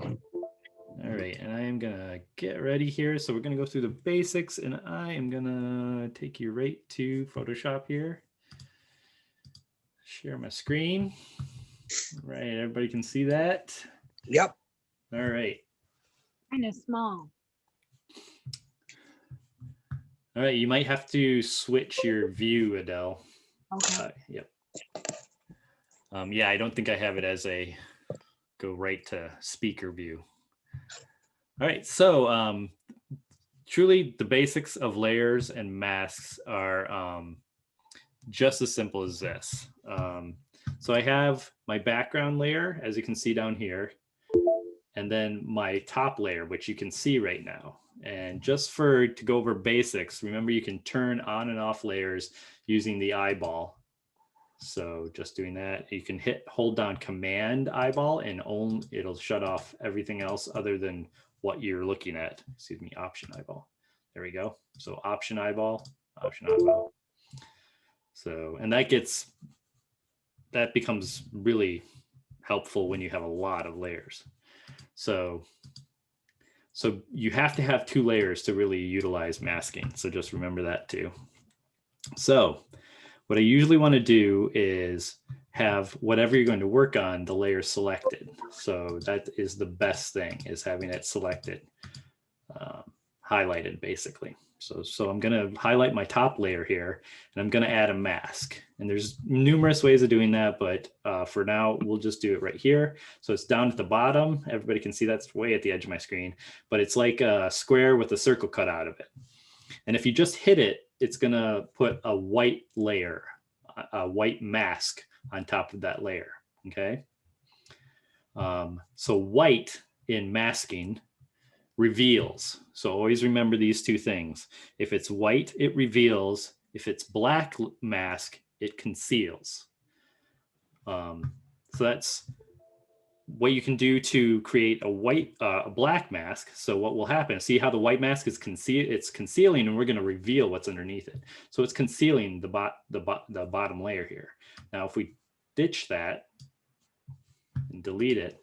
All right, and I am gonna get ready here. So we're gonna go through the basics, and I am gonna take you right to Photoshop here. Share my screen. All right, everybody can see that. Yep. All right. Kind of small. All right, you might have to switch your view, Adele. Okay. Yep. Yeah, I don't think I have it as a go right to speaker view. All right, so truly the basics of layers and masks are just as simple as this. So I have my background layer, as you can see down here, and then my top layer, which you can see right now. And just to go over basics, remember you can turn on and off layers using the eyeball. So just doing that, you can hold down Command eyeball and it'll shut off everything else other than what you're looking at. Excuse me, Option eyeball. There we go. So Option eyeball, Option eyeball. So, and that becomes really helpful when you have a lot of layers. So you have to have 2 layers to really utilize masking. So just remember that too. So what I usually want to do is have whatever you're going to work on, the layer selected. So that is the best thing, is having it selected, highlighted basically. So I'm going to highlight my top layer here, and I'm going to add a mask. And there's numerous ways of doing that, but for now, we'll just do it right here. So it's down at the bottom. Everybody can see that's way at the edge of my screen, but it's like a square with a circle cut out of it. And if you just hit it, it's going to put a white layer, a white mask on top of that layer, okay? So white in masking reveals. So always remember these 2 things. If it's white, it reveals. If it's black mask, it conceals. So that's what you can do to create a black mask. So what will happen, see how the white mask is it's concealing, and we're going to reveal what's underneath it. So it's concealing the bottom layer here. Now, if we ditch that and delete it,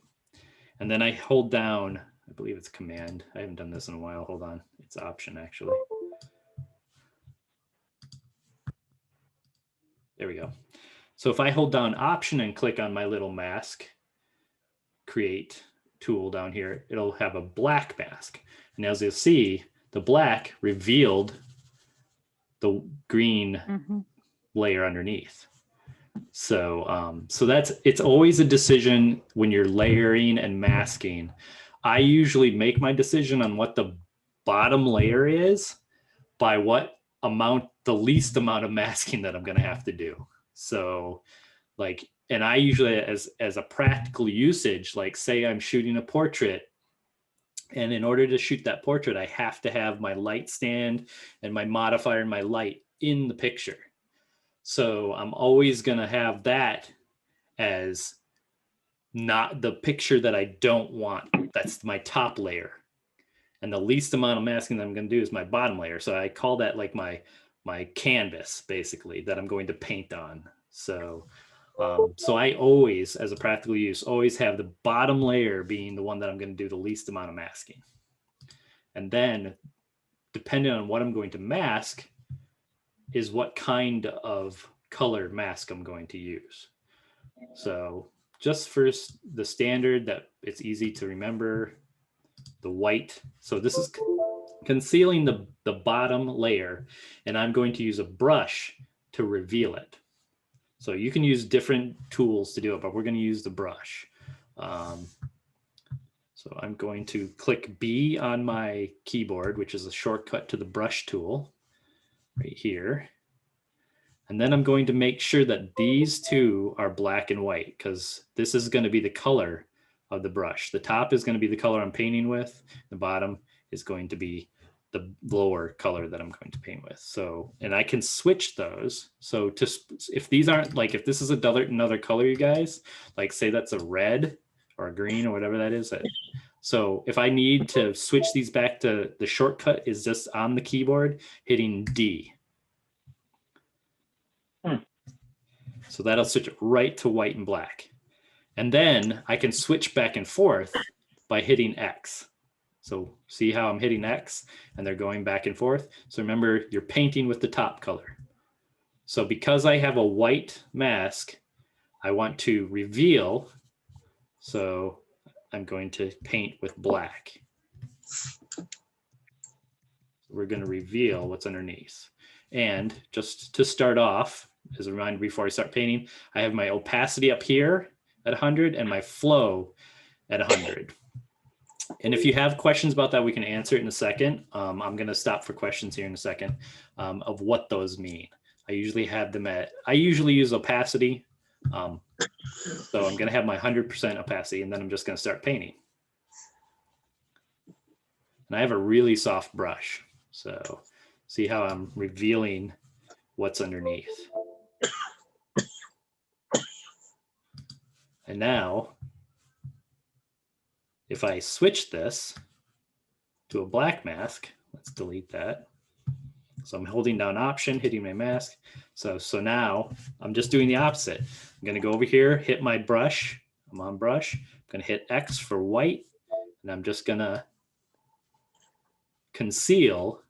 and then I hold down, I believe it's Command. I haven't done this in a while. Hold on. It's Option, actually. There we go. So if I hold down Option and click on my little mask create tool down here, it'll have a black mask. And as you'll see, the black revealed the green layer underneath. So it's always a decision when you're layering and masking. I usually make my decision on what the bottom layer is by what amount, the least amount of masking that I'm going to have to do. So like, and I usually, as a practical usage, like say I'm shooting a portrait, and in order to shoot that portrait, I have to have my light stand and my modifier and my light in the picture. So I'm always going to have that as not the picture that I don't want. That's my top layer. And the least amount of masking that I'm going to do is my bottom layer. So I call that like my canvas, basically, that I'm going to paint on. So I always, as a practical use, always have the bottom layer being the one that I'm going to do the least amount of masking. And then, depending on what I'm going to mask, is what kind of color mask I'm going to use. So just first, the standard that it's easy to remember, the white. So this is concealing the bottom layer, and I'm going to use a brush to reveal it. So you can use different tools to do it, but we're going to use the brush. So I'm going to click B on my keyboard, which is a shortcut to the brush tool right here. And then I'm going to make sure that these 2 are black and white, because this is going to be the color of the brush. The top is going to be the color I'm painting with. The bottom is going to be the lower color that I'm going to paint with. So, and I can switch those. So if these aren't, like, if this is another color, you guys, like say that's a red or a green or whatever that is. So if I need to switch these back to, the shortcut is just on the keyboard, hitting D. So that'll switch it right to white and black. And then I can switch back and forth by hitting X. So see how I'm hitting X and they're going back and forth. So remember, you're painting with the top color. So because I have a white mask, I want to reveal. So I'm going to paint with black. We're going to reveal what's underneath. And just to start off, as a reminder before I start painting, I have my opacity up here at 100 and my flow at 100. And if you have questions about that, we can answer it in a second. I'm going to stop for questions here in a second of what those mean. I usually have them at, I usually use opacity. So I'm going to have my 100% opacity, and then I'm just going to start painting. And I have a really soft brush. So see how I'm revealing what's underneath. And now, if I switch this to a black mask, let's delete that. So I'm holding down Option, hitting my mask. So now I'm just doing the opposite. I'm going to go over here, hit my brush. I'm on brush. I'm going to hit X for white, and I'm just going to conceal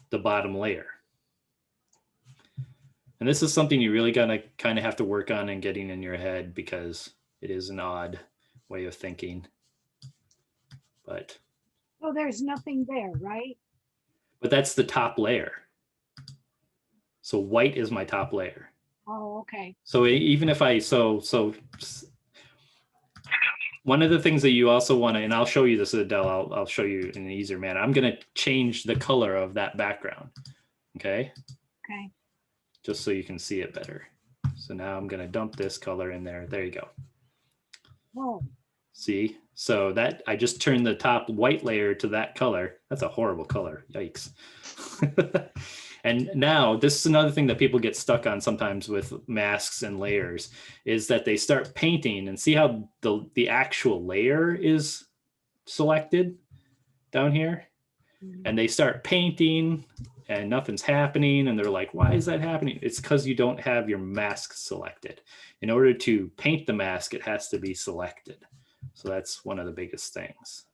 the bottom layer. And this is something you really gotta kind of have to work on and getting in your head, because it is an odd way of thinking. But So there's nothing there, right? that's the top layer. So white is my top layer. Oh, okay. So even if I, so one of the things that you also want to, and I'll show you this, Adele, I'll show you in an easier manner. I'm going to change the color of that background. Okay. Okay. Just so you can see it better. So now I'm going to dump this color in there. There you go. Oh. See, so that I just turned the top white layer to that color. That's a horrible color. Yikes. And now this is another thing that people get stuck on sometimes with masks and layers, is that they start painting and see how the actual layer is selected down here. And they start painting and nothing's happening. And they're like, why is that happening? It's because you don't have your mask selected. In order to paint the mask, it has to be selected. So that's one of the biggest things.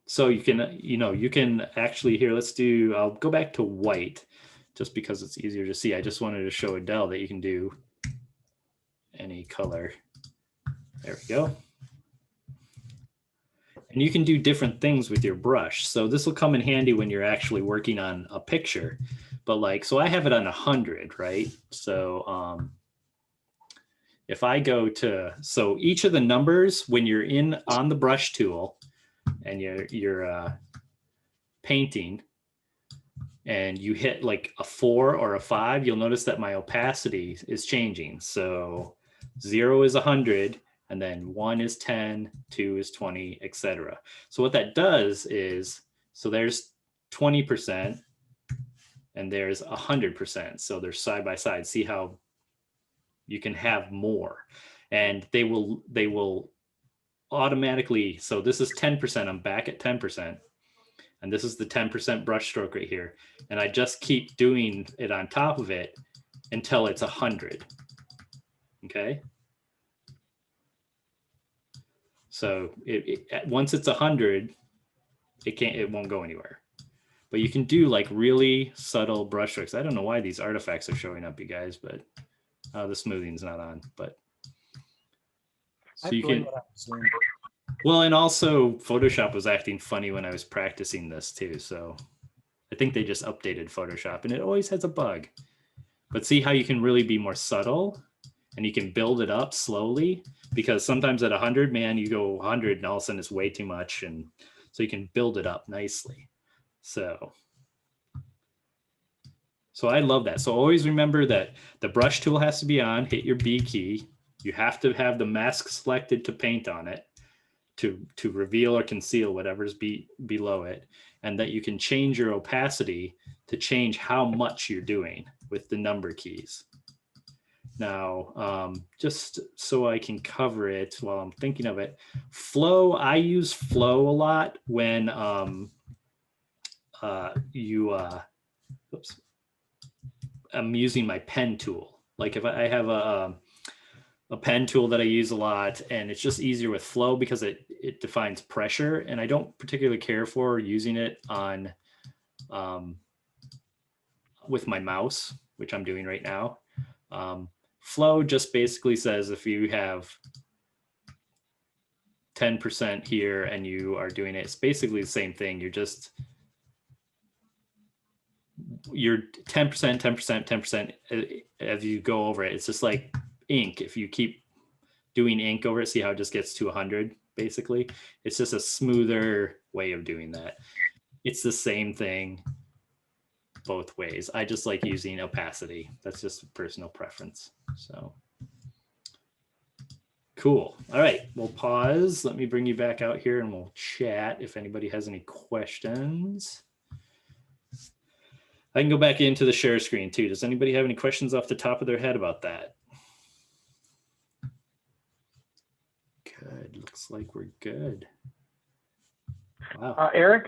So you can, you can actually here, I'll go back to white just because it's easier to see. I just wanted to show Adele that you can do any color. There we go. And you can do different things with your brush. So this will come in handy when you're actually working on a picture. But so I have it on 100, right? So if I go to, so each of the numbers, when you're on the brush tool and you're painting and you hit like a 4 or a 5, you'll notice that my opacity is changing. So 0 is 100. And then 1 is 10, 2 is 20, etc. So what that does is, so there's 20% and there's 100%. So they're side by side. See how you can have more, and they will automatically. So this is 10%. I'm back at 10%, and this is the 10% brush stroke right here. And I just keep doing it on top of it until it's 100. Okay. So once it's 100, it won't go anywhere. But you can do like really subtle brush strokes. I don't know why these artifacts are showing up, you guys, but the smoothing's not on. But so you can. Well, and also Photoshop was acting funny when I was practicing this too. So I think they just updated Photoshop, and it always has a bug. But see how you can really be more subtle, and you can build it up slowly, because sometimes at 100, man, you go 100 and all of a sudden it's way too much. And so you can build it up nicely. So I love that. So always remember that the brush tool has to be on, hit your B key. You have to have the mask selected to paint on it, to reveal or conceal whatever's below it. And that you can change your opacity to change how much you're doing with the number keys. Now, just so I can cover it while I'm thinking of it, flow, I use flow a lot when oops, I'm using my pen tool. Like if I have a pen tool that I use a lot, and it's just easier with flow because it defines pressure, and I don't particularly care for using it on with my mouse, which I'm doing right now. Flow just basically says if you have 10% here and you are doing it, it's basically the same thing. You're 10%, 10%, 10% as you go over it. It's just like ink. If you keep doing ink over it, see how it just gets to 100, basically. It's just a smoother way of doing that. It's the same thing both ways. I just like using opacity. That's just a personal preference. So cool. All right, we'll pause. Let me bring you back out here and we'll chat if anybody has any questions. I can go back into the share screen too. Does anybody have any questions off the top of their head about that? Good. Looks like we're good. Wow. Eric,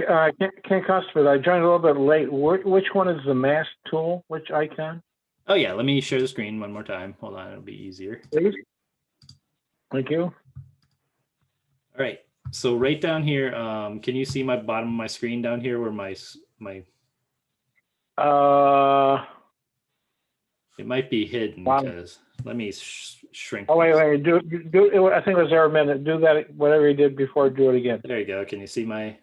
can't customer. I joined a little bit late. Which one is the mask tool? Which icon? Oh yeah, let me share the screen one more time. Hold on, it'll be easier. Please. Thank you. All right. So right down here, can you see my bottom of my screen down here where my it might be hidden because let me shrink. Oh wait, do. I think it was there a minute. Do that. Whatever you did before, do it again. There you go. Can you see my?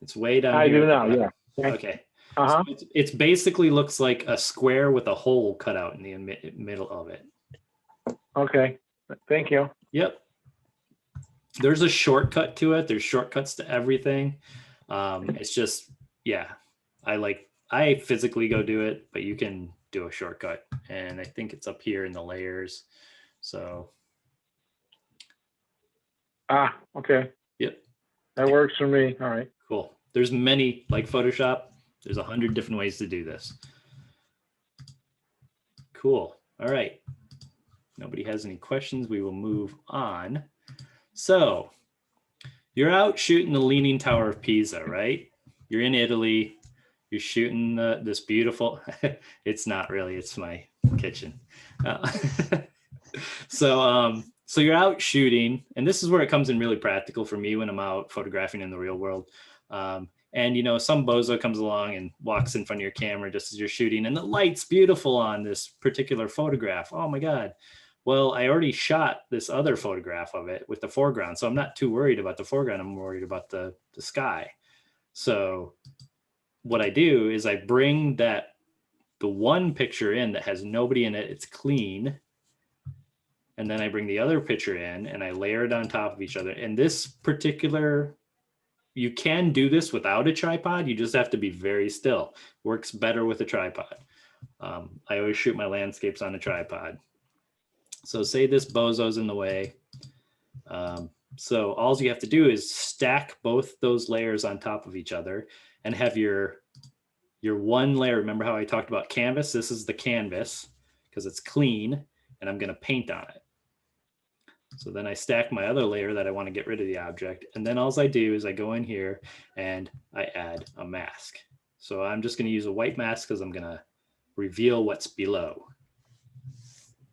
It's way down I here. do now. Yeah. Okay. Uh-huh. So it's basically looks like a square with a hole cut out in the middle of it. Okay. Thank you. Yep. There's a shortcut to it. There's shortcuts to everything. It's just, yeah, I physically go do it, but you can do a shortcut. And I think it's up here in the layers. So. Okay. Yep. That works for me. All right. Cool. There's many, like Photoshop, there's 100 different ways to do this. Cool. All right. Nobody has any questions. We will move on. So you're out shooting the Leaning Tower of Pisa, right? You're in Italy. You're shooting this beautiful, it's not really, it's my kitchen. So you're out shooting, and this is where it comes in really practical for me when I'm out photographing in the real world. And you know, some bozo comes along and walks in front of your camera just as you're shooting, and the light's beautiful on this particular photograph. Oh my God. Well, I already shot this other photograph of it with the foreground, so I'm not too worried about the foreground. I'm worried about the sky. So what I do is I bring the one picture in that has nobody in it. It's clean. And then I bring the other picture in and I layer it on top of each other. And this particular, you can do this without a tripod. You just have to be very still. Works better with a tripod. I always shoot my landscapes on a tripod. So say this bozo's in the way. So all you have to do is stack both those layers on top of each other and have your one layer. Remember how I talked about canvas? This is the canvas because it's clean and I'm going to paint on it. So then I stack my other layer that I want to get rid of the object. And then all I do is I go in here and I add a mask. So I'm just going to use a white mask because I'm going to reveal what's below.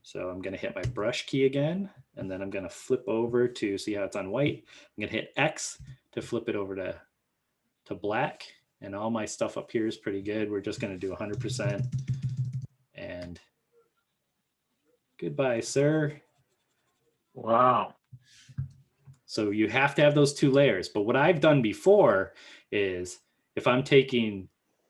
So I'm going to hit my brush key again, and then I'm going to flip over to see how it's on white. I'm going to hit X to flip it over to black. And all my stuff up here is pretty good. We're just going to do 100%. And goodbye, sir. Wow. So you have to have those two layers. But what I've done before is if I'm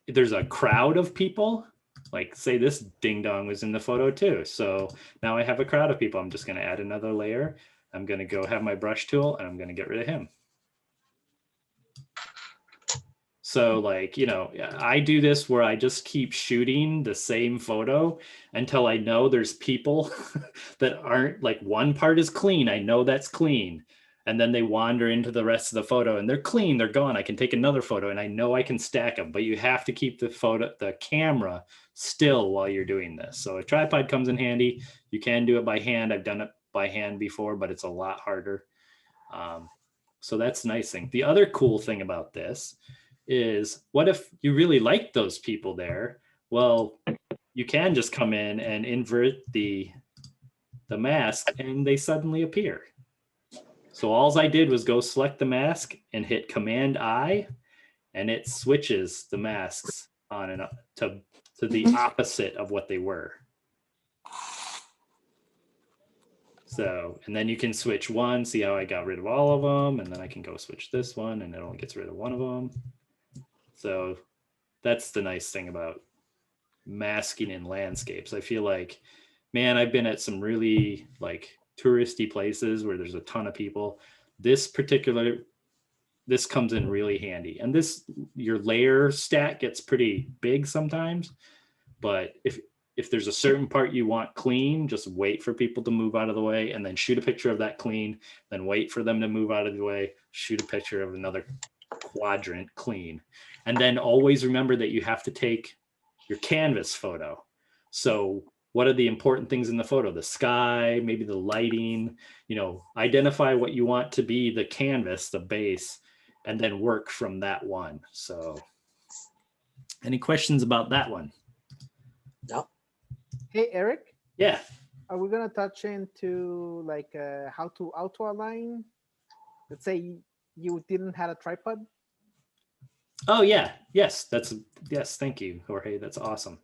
there's a crowd of people, like say this ding dong was in the photo too. So now I have a crowd of people. I'm just going to add another layer. I'm going to go have my brush tool and I'm going to get rid of him. So like, you know, I do this where I just keep shooting the same photo until I know there's people that aren't, like, one part is clean. I know that's clean. And then they wander into the rest of the photo and they're clean, they're gone. I can take another photo and I know I can stack them, but you have to keep the camera still while you're doing this. So a tripod comes in handy. You can do it by hand. I've done it by hand before, but it's a lot harder. So that's a nice thing. The other cool thing about this is, what if you really like those people there? Well, you can just come in and invert the the mask and they suddenly appear. So all I did was go select the mask and hit Command I, and it switches the masks on and up to the opposite of what they were. So, and then you can switch one, see how I got rid of all of them, and then I can go switch this one and it only gets rid of one of them. So that's the nice thing about masking in landscapes. I feel like, man, I've been at some really like touristy places where there's a ton of people. This comes in really handy. And this, your layer stack gets pretty big sometimes, but if there's a certain part you want clean, just wait for people to move out of the way and then shoot a picture of that clean, then wait for them to move out of the way, shoot a picture of another quadrant clean. And then always remember that you have to take your canvas photo. So what are the important things in the photo? The sky, maybe the lighting, identify what you want to be the canvas, the base, and then work from that one. So any questions about that one? No. Hey, Eric, Yeah. are we gonna touch into like how to auto align? Let's say you didn't have a tripod. Oh yeah. Yes. Yes. Thank you, Jorge. That's awesome.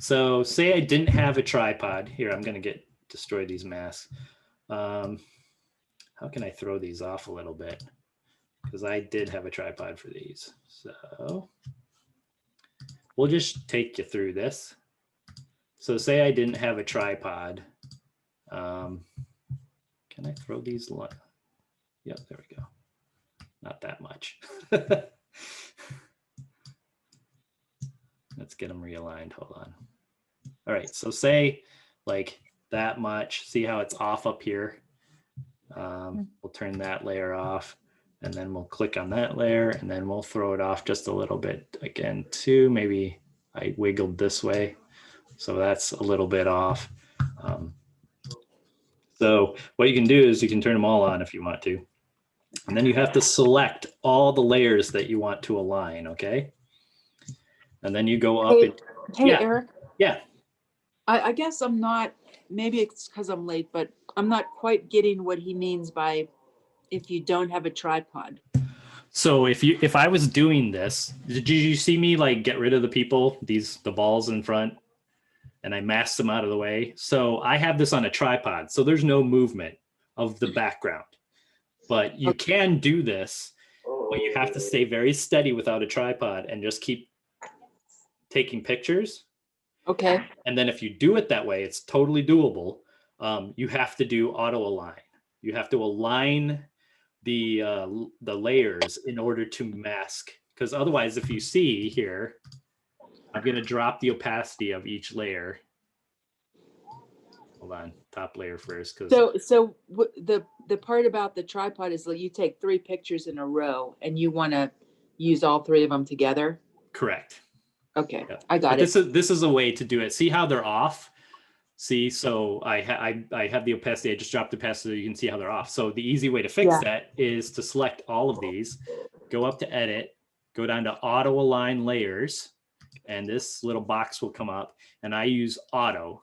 So say I didn't have a tripod here. I'm going to destroy these masks. How can I throw these off a little bit? Because I did have a tripod for these. So we'll just take you through this. So say I didn't have a tripod. Can I throw these? Yep, there we go. Not that much. Let's get them realigned. Hold on. All right, so say like that much. See how it's off up here? We'll turn that layer off, and then we'll click on that layer, and then we'll throw it off just a little bit again too. Maybe I wiggled this way, so that's a little bit off. So what you can do is you can turn them all on if you want to, and then you have to select all the layers that you want to align. Okay, and then you go up. Hey, Yeah. Eric, Yeah. I guess I'm not, maybe it's because I'm late, but I'm not quite getting what he means by if you don't have a tripod. So if I was doing this, did you see me like get rid of the balls in front, and I masked them out of the way? So I have this on a tripod, so there's no movement of the background. But you can do this, but you have to stay very steady without a tripod and just keep taking pictures. Okay. And then if you do it that way, it's totally doable. You have to do auto align. You have to align the layers in order to mask, because otherwise, if you see here, I'm going to drop the opacity of each layer. Hold on, top layer first. So the part about the tripod is that you take 3 pictures in a row and you want to use all 3 of them together. Correct. Okay, Yeah. I got it. it. This is a way to do it. See how they're off? See, so I have the opacity. I just dropped the opacity so you can see how they're off. So the easy way to fix that is to select all of these, go up to edit, go down to auto align layers, and this little box will come up, and I use auto,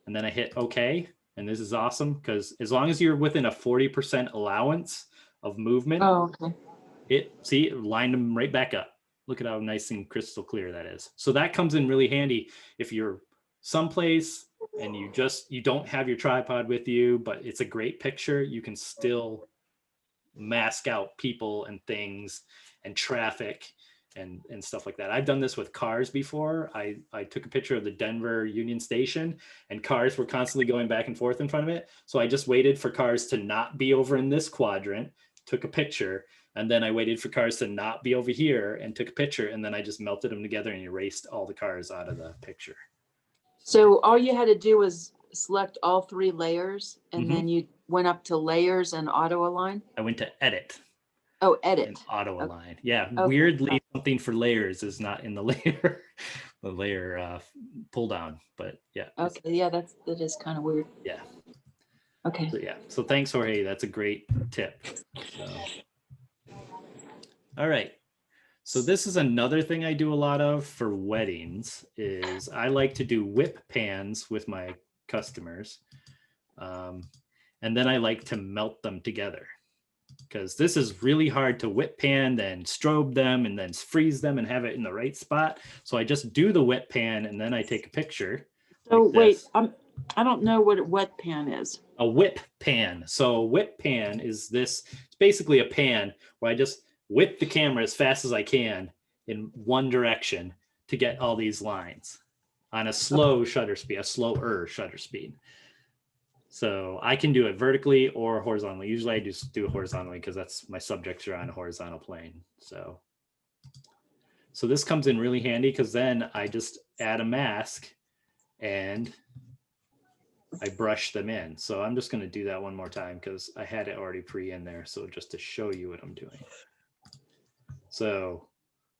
and then I hit OK. And this is awesome because as long as you're within a 40% allowance of movement, it lined them right back up. Look at how nice and crystal clear that is. So that comes in really handy if you're someplace and you don't have your tripod with you, but it's a great picture. You can still mask out people and things and traffic and stuff like that. I've done this with cars before. I took a picture of the Denver Union Station, and cars were constantly going back and forth in front of it. So I just waited for cars to not be over in this quadrant, took a picture, and then I waited for cars to not be over here and took a picture, and then I just melted them together and erased all the cars out of the picture. So all you had to do was select all 3 layers, and then you went up to layers and auto align? I went to edit. Oh, edit. And auto align. Yeah, Okay. weirdly something for layers is not in the layer, the layer pull down, but yeah. Okay, yeah, that is kind of weird. Yeah. Okay. So, yeah. So thanks, Jorge. That's a great tip. So. All right. So this is another thing I do a lot of for weddings is I like to do whip pans with my customers. And then I like to melt them together, because this is really hard to whip pan, then strobe them, and then freeze them and have it in the right spot. So I just do the whip pan and then I take a picture. So like wait, this. I don't know what a wet pan is. A whip pan. So a whip pan is this, it's basically a pan where I just whip the camera as fast as I can in one direction to get all these lines on a slow shutter speed, a slower shutter speed. So I can do it vertically or horizontally. Usually I just do it horizontally because that's my subjects are on a horizontal plane. So this comes in really handy, because then I just add a mask and I brush them in. So I'm just going to do that one more time because I had it already in there. So just to show you what I'm doing. So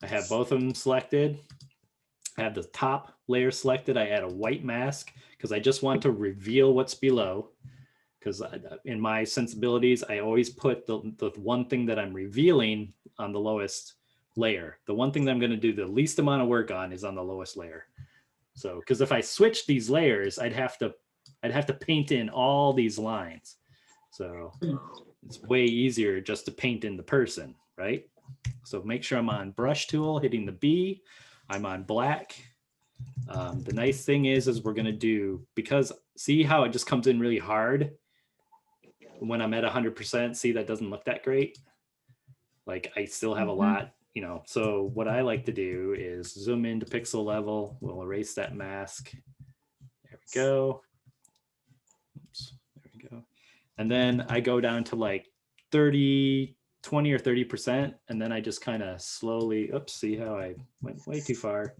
I have both of them selected. I have the top layer selected. I add a white mask because I just want to reveal what's below. Because in my sensibilities, I always put the one thing that I'm revealing on the lowest layer. The one thing that I'm going to do the least amount of work on is on the lowest layer. So, because if I switch these layers, I'd have to paint in all these lines. So it's way easier just to paint in the person, right? So make sure I'm on brush tool, hitting the B. I'm on black. The nice thing is we're gonna do, because see how it just comes in really hard when I'm at 100%, see that doesn't look that great. Like I still have a lot, you know, so what I like to do is zoom into pixel level. We'll erase that mask. There we go. Oops, there we go. And then I go down to like 20 or 30%. And then I just kind of slowly, oops, see how I went way too far.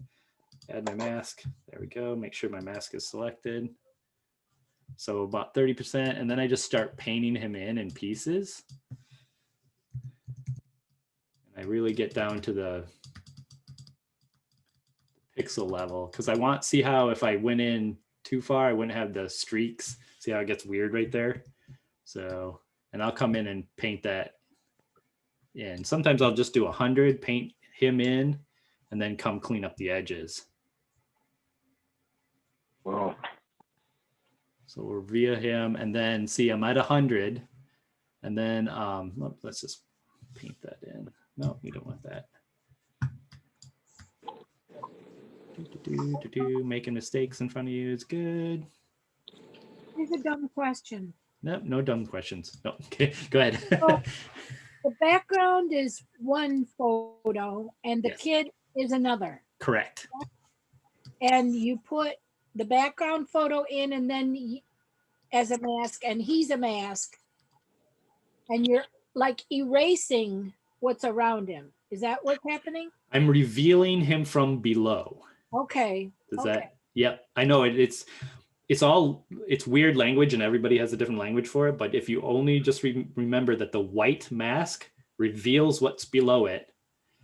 Add my mask. There we go. Make sure my mask is selected. So about 30%. And then I just start painting him in pieces. And I really get down to the pixel level, because I want, see how if I went in too far, I wouldn't have the streaks. See how it gets weird right there? So, and I'll come in and paint that in. Sometimes I'll just do 100, paint him in, and then come clean up the edges. Wow. So we'll via him, and then see I'm at 100, and then let's just paint that in. No, we don't want that. Making mistakes in front of you is good. Here's a dumb question. Nope, no dumb questions. No, okay, go ahead. So the background is one photo and the Yes. kid is another. Correct. And you put the background photo in and then as a mask, and he's a mask. And you're like erasing what's around him. Is that what's happening? I'm revealing him from below. Okay. Does okay. that? Yep. I know it's weird language and everybody has a different language for it. But if you only just remember that the white mask reveals what's below it.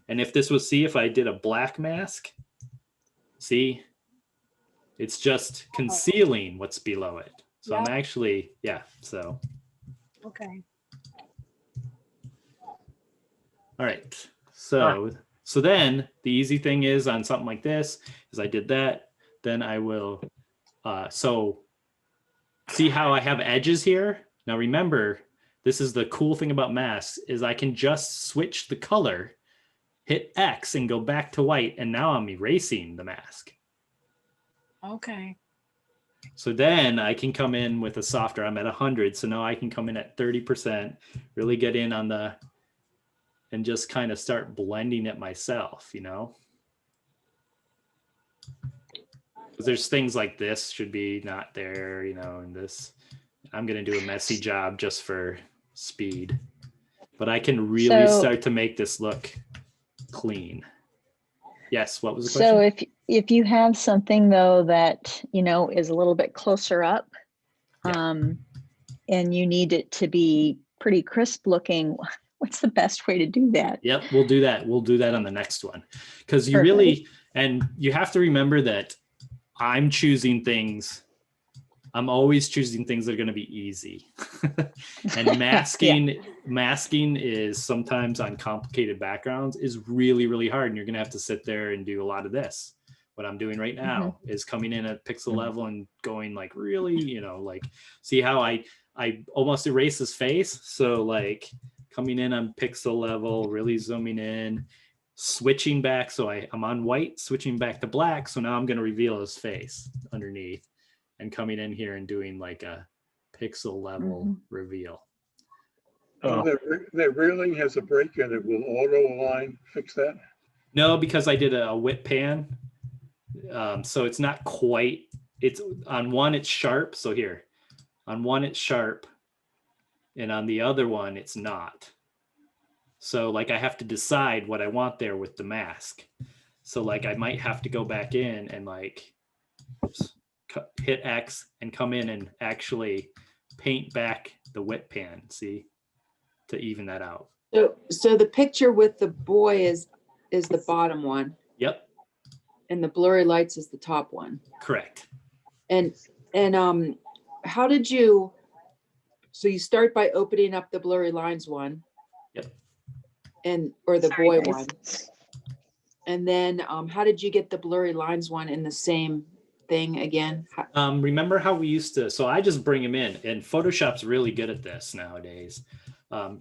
And if this was, see, if I did a black mask, see, it's just concealing what's below it. So Yeah. I'm actually, yeah. So. Okay. All right. So then the easy thing is on something like this is I did that. Then I will, so see how I have edges here? Now remember, this is the cool thing about masks is I can just switch the color, hit X and go back to white. And now I'm erasing the mask. Okay. So then I can come in with a softer, I'm at 100. So now I can come in at 30%, really get in on the, and just kind of start blending it myself, you know? Because there's things like this should be not there, you know, and this, I'm going to do a messy job just for speed, but I can really start to make this look clean. Yes, what was the question? So if you have something though that, you know, is a little bit closer up, Yeah. and you need it to be pretty crisp looking, what's the best way to do that? Yep, we'll do that. We'll do that on the next one. Because you really, and you have to remember that I'm choosing things, I'm always choosing things that are going to be easy. And masking is sometimes on complicated backgrounds is really, really hard. And you're going to have to sit there and do a lot of this What I'm doing right now is coming in at pixel level and going like really, like see how I almost erase his face. So like coming in on pixel level, really zooming in, switching back. So I'm on white, switching back to black. So now I'm going to reveal his face underneath and coming in here and doing like a pixel level reveal. Oh, That railing has a break and it will auto align, fix that? No, because I did a whip pan. So it's not quite, it's on one, it's sharp. So here on one, it's sharp. And on the other one, it's not. So like I have to decide what I want there with the mask. So like I might have to go back in and like hit X and come in and actually paint back the whip pan, see, to even that out. So the picture with the boy is the bottom one, Yep, and the blurry lights is the top one. correct. And how did you? So you start by opening up the blurry lines one. Yep. Or the Sorry, boy guys. one. And then how did you get the blurry lines one in the same thing again? Remember how we used to, so I just bring them in, and Photoshop's really good at this nowadays.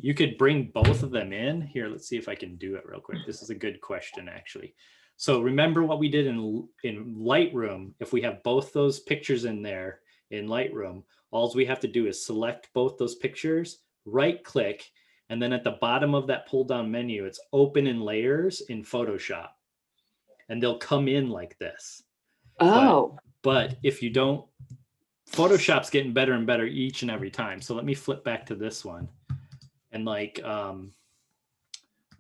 You could bring both of them in. Here, let's see if I can do it real quick. This is a good question, actually. So remember what we did in Lightroom. If we have both those pictures in there in Lightroom, all we have to do is select both those pictures, right click, and then at the bottom of that pull down menu, it's open in layers in Photoshop. And they'll come in like this. Oh. But if you don't, Photoshop's getting better and better each and every time. So let me flip back to this one. And like, let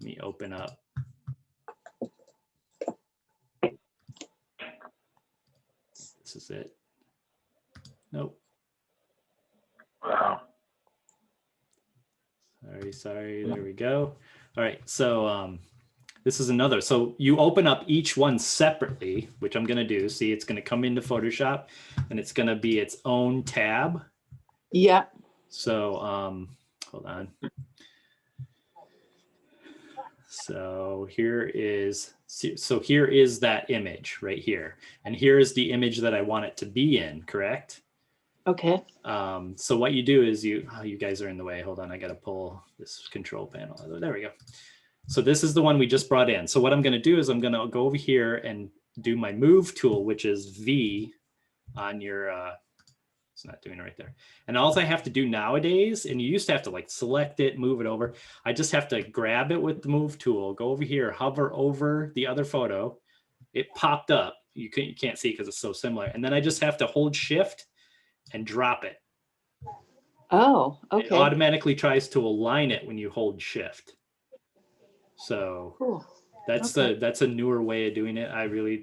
me open up. This is it. Nope. wow. Sorry. There we go. All right. So this is another. So you open up each one separately, which I'm going to do. See, it's going to come into Photoshop and it's going to be its own tab. Yeah. So hold on. So here is that image right here. And here is the image that I want it to be in, correct? Okay. So what you do is you guys are in the way. Hold on, I got to pull this control panel. There we go. So this is the one we just brought in. So what I'm going to do is I'm going to go over here and do my move tool, which is V on your, it's not doing it right there. And all I have to do nowadays, and you used to have to like select it, move it over. I just have to grab it with the move tool, go over here, hover over the other photo. It popped up. You can't see because it's so similar. And then I just have to hold shift and drop it. Oh, It okay. automatically tries to align it when you hold shift. So Cool. that's Okay. that's a newer way of doing it.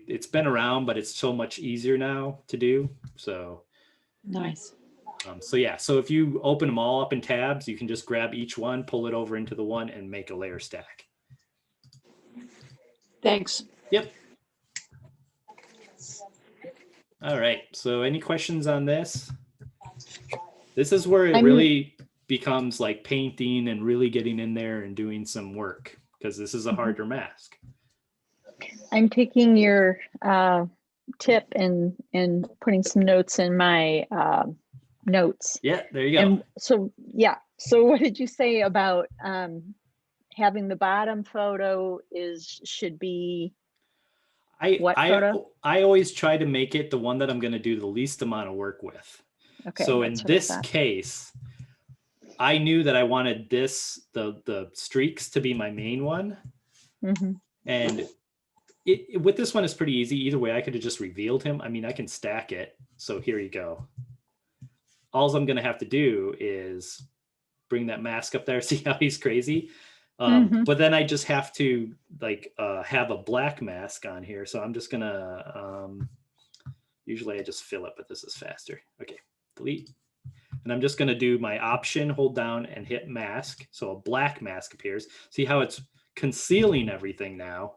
It's been around, but it's so much easier now to do. So Nice. so yeah, so if you open them all up in tabs, you can just grab each one, pull it over into the one, and make a layer stack. Thanks. Yep. All right. So any questions on this? This is where it really becomes like painting and really getting in there and doing some work, because this is a harder mask. I'm taking your tip and putting some notes in my notes. Yeah, there you go. And so, yeah. So what did you say about having the bottom photo should be what photo? I always try to make it the one that I'm going to do the least amount of work with. Okay. So in this case, I knew that I wanted the streaks to be my main one. Mm-hmm. And with this one, it's pretty easy. Either way, I could have just revealed him. I mean, I can stack it. So here you go. All I'm going to have to do is bring that mask up there. See how he's crazy? But then I just have to like have a black mask on here. So I'm just going to, usually I just fill it, but this is faster. Okay, delete. And I'm just going to do my option, hold down and hit mask. So a black mask appears. See how it's concealing everything now?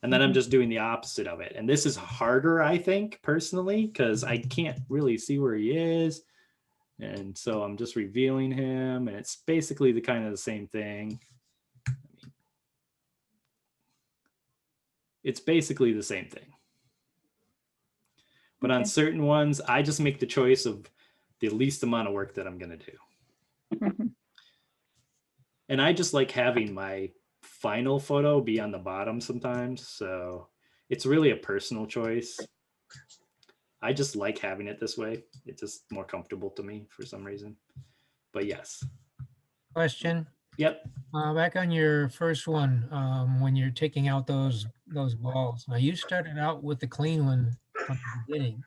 And then I'm just doing the opposite of it. And this is harder, I think, personally, because I can't really see where he is. And so I'm just revealing him, and it's basically the kind of the same thing. It's basically the same thing. But on Okay. certain ones, I just make the choice of the least amount of work that I'm going to do. Mhm. And I just like having my final photo be on the bottom sometimes. So it's really a personal choice. I just like having it this way. It's just more comfortable to me for some reason. But yes. Question. Yep. Back on your first one, when you're taking out those balls. Now you started out with the clean one from the beginning,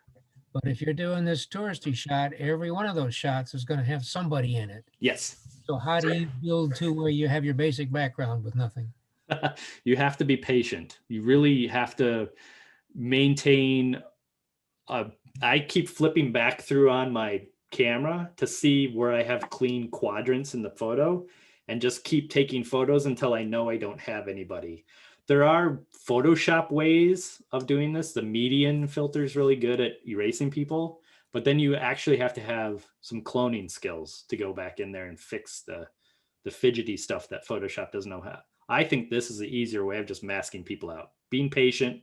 but if you're doing this touristy shot, every one of those shots is going to have somebody in it. Yes. So how do you build to where you have your basic background with nothing? You have to be patient. You really have to maintain. I keep flipping back through on my camera to see where I have clean quadrants in the photo and just keep taking photos until I know I don't have anybody. There are Photoshop ways of doing this. The median filter is really good at erasing people, but then you actually have to have some cloning skills to go back in there and fix the fidgety stuff that Photoshop doesn't know how. I think this is the easier way of just masking people out, being patient,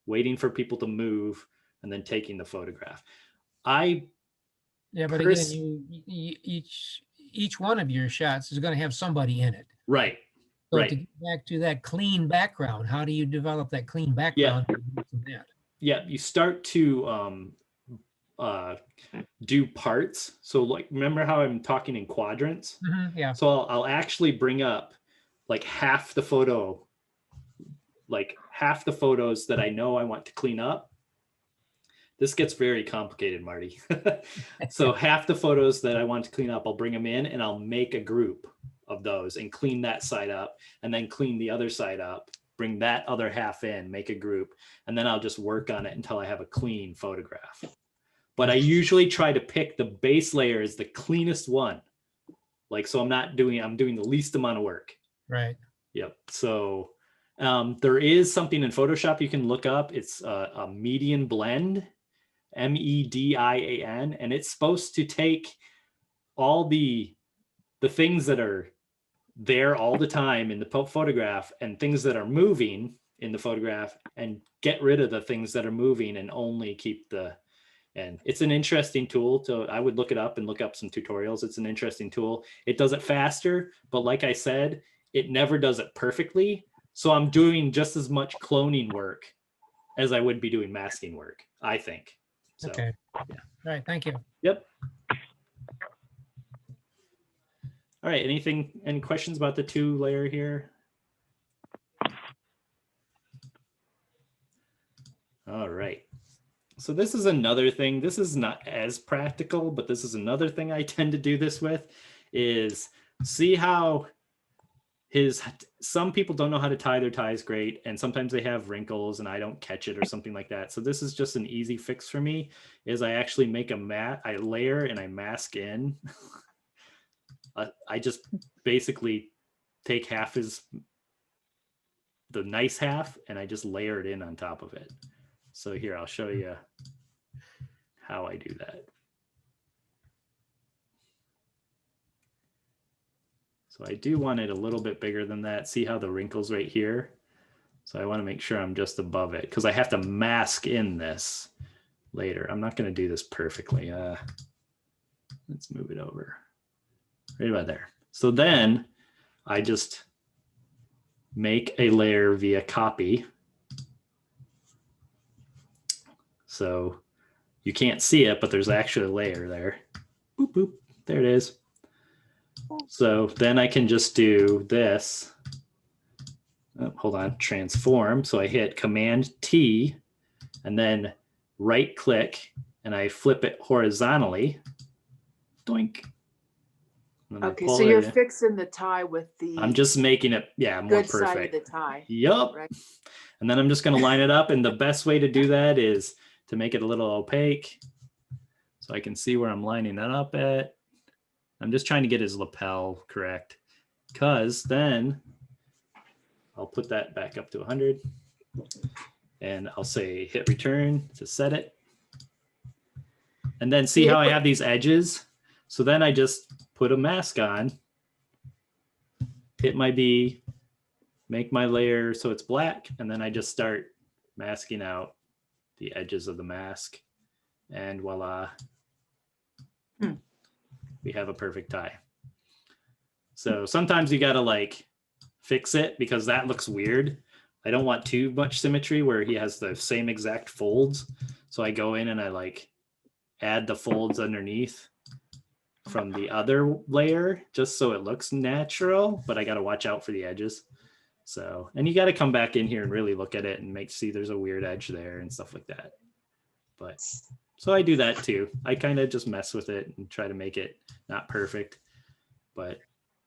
waiting for people to move, and then taking the photograph. Yeah, but again, each one of your shots is going to have somebody in it. Right. So right. to get back to that clean background, how do you develop that clean background? Yeah, you start to do parts. So like, remember how I'm talking in quadrants? Yeah. So I'll actually bring up like half the photos that I know I want to clean up. This gets very complicated, Marty. So half the photos that I want to clean up, I'll bring them in and I'll make a group of those and clean that side up and then clean the other side up, bring that other half in, make a group, and then I'll just work on it until I have a clean photograph. But I usually try to pick the base layer as the cleanest one. Like, so I'm doing the least amount of work. Right. Yep. So there is something in Photoshop you can look up. It's a median blend. MEDIAN, and it's supposed to take all the things that are there all the time in the photograph and things that are moving in the photograph and get rid of the things that are moving and only keep and it's an interesting tool. I would look it up and look up some tutorials. It's an interesting tool. It does it faster, but like I said, it never does it perfectly. So I'm doing just as much cloning work as I would be doing masking work, I think. So, okay. Yeah. All right. Thank you. Yep. All right. Any questions about the 2-layer here? All right. So this is another thing. This is not as practical, but this is another thing I tend to do this with is see how some people don't know how to tie their ties great, and sometimes they have wrinkles and I don't catch it or something like that. So this is just an easy fix for me is I actually make I layer and I mask in. I just basically take the nice half and I just layer it in on top of it. So here, I'll show you how I do that. So I do want it a little bit bigger than that. See how the wrinkles right here? So I want to make sure I'm just above it because I have to mask in this later. I'm not going to do this perfectly. Let's move it over right about there. So then I just make a layer via copy. So you can't see it, but there's actually a layer there. Boop, boop. There it is. So then I can just do this. Oh, hold on, transform. So I hit Command T and then right click and I flip it horizontally. Doink. Okay, so you're fixing the tie with the. I'm just making it, more good perfect. Side of the tie. Yep. Right. And then I'm just going to line it up. And the best way to do that is to make it a little opaque so I can see where I'm lining that up at. I'm just trying to get his lapel correct because then I'll put that back up to 100 and I'll say hit return to set it. And then see how I have these edges. So then I just put a mask on, hit my B, make my layer so it's black, and then I just start masking out the edges of the mask. and voila, we have a perfect tie. So sometimes you gotta like fix it because that looks weird. I don't want too much symmetry where he has the same exact folds. So I go in and I like add the folds underneath from the other layer just so it looks natural, but I got to watch out for the edges. So, and you got to come back in here and really look at it and see there's a weird edge there and stuff like that. But so I do that too. I kind of just mess with it and try to make it not perfect, but